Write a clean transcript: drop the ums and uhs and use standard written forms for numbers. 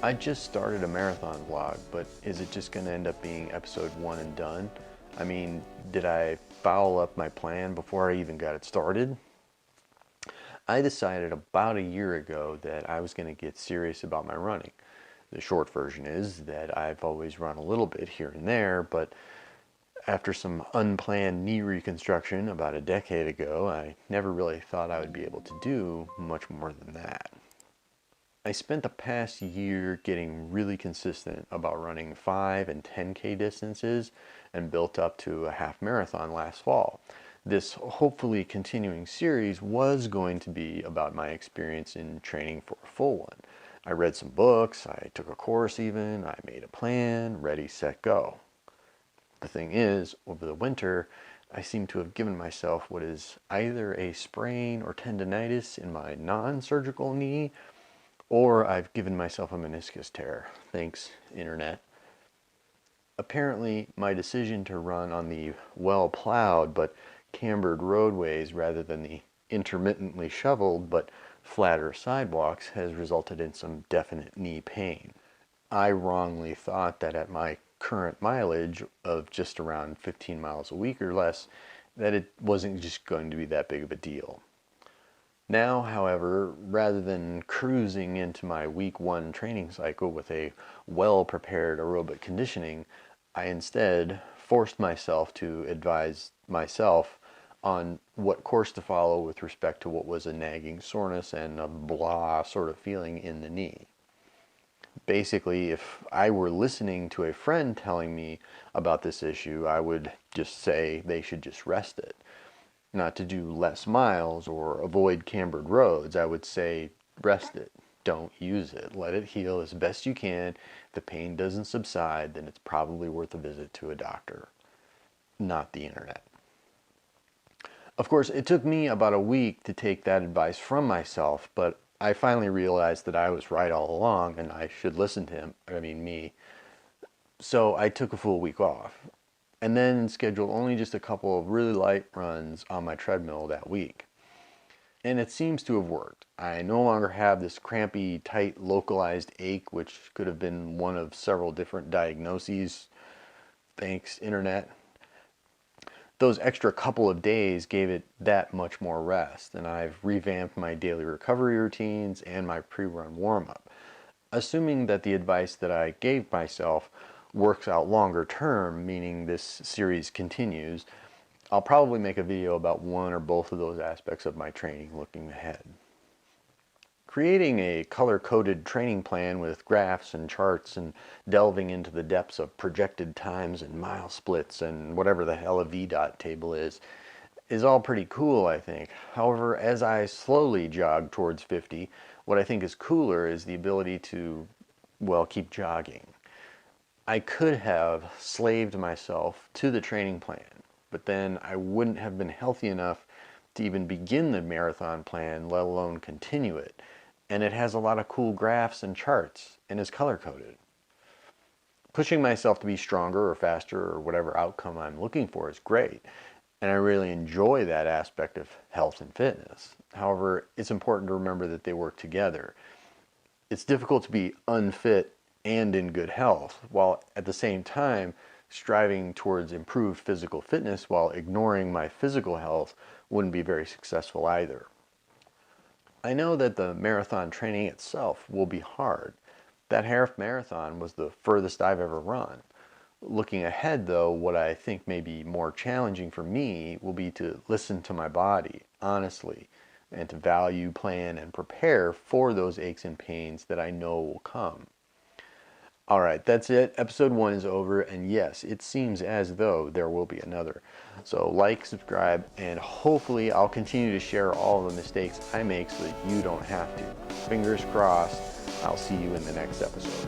I just started a marathon vlog, but is it just going to end up being episode 1 and done? I mean, did I foul up my plan before I even got it started? I decided about a year ago that I was going to get serious about my running. The short version is that I've always run a little bit here and there, but after some unplanned knee reconstruction about a decade ago, I never really thought I would be able to do much more than that. I spent the past year getting really consistent about running 5 and 10K distances and built up to a half marathon last fall. This hopefully continuing series was going to be about my experience in training for a full one. I read some books, I took a course even, I made a plan, ready, set, go. The thing is, over the winter, I seem to have given myself what is either a sprain or tendonitis in my non-surgical knee, or I've given myself a meniscus tear. Thanks, internet. Apparently, my decision to run on the well-plowed but cambered roadways rather than the intermittently shoveled but flatter sidewalks has resulted in some definite knee pain. I wrongly thought that at my current mileage of just around 15 miles a week or less, that it wasn't just going to be that big of a deal. Now, however, rather than cruising into my week 1 training cycle with a well-prepared aerobic conditioning, I instead forced myself to advise myself on what course to follow with respect to what was a nagging soreness and a blah sort of feeling in the knee. Basically, if I were listening to a friend telling me about this issue, I would just say they should just rest it. Not to do less miles or avoid cambered roads. I would say rest it. Don't use it. Let it heal as best you can. If the pain doesn't subside, then it's probably worth a visit to a doctor, not the internet. Of course, it took me about a week to take that advice from myself, but I finally realized that I was right all along and I should listen to me. So I took a full week off and then scheduled only just a couple of really light runs on my treadmill that week. And it seems to have worked. I no longer have this crampy, tight, localized ache, which could have been one of several different diagnoses. Thanks, internet. Those extra couple of days gave it that much more rest, and I've revamped my daily recovery routines and my pre-run warm-up. Assuming that the advice that I gave myself works out longer term, meaning this series continues, I'll probably make a video about one or both of those aspects of my training looking ahead. Creating a color-coded training plan with graphs and charts and delving into the depths of projected times and mile splits and whatever the hell a VDOT table is all pretty cool, I think. However, as I slowly jog towards 50, what I think is cooler is the ability to, well, keep jogging. I could have slaved myself to the training plan, but then I wouldn't have been healthy enough to even begin the marathon plan, let alone continue it. And it has a lot of cool graphs and charts and is color-coded. Pushing myself to be stronger or faster or whatever outcome I'm looking for is great, and I really enjoy that aspect of health and fitness. However, it's important to remember that they work together. It's difficult to be unfit and in good health, while at the same time striving towards improved physical fitness while ignoring my physical health wouldn't be very successful either. I know that the marathon training itself will be hard. That half marathon was the furthest I've ever run. Looking ahead though, what I think may be more challenging for me will be to listen to my body, honestly, and to value, plan, and prepare for those aches and pains that I know will come. Alright, that's it. Episode 1 is over, and yes, it seems as though there will be another. So like, subscribe, and hopefully I'll continue to share all the mistakes I make so that you don't have to. Fingers crossed. I'll see you in the next episode.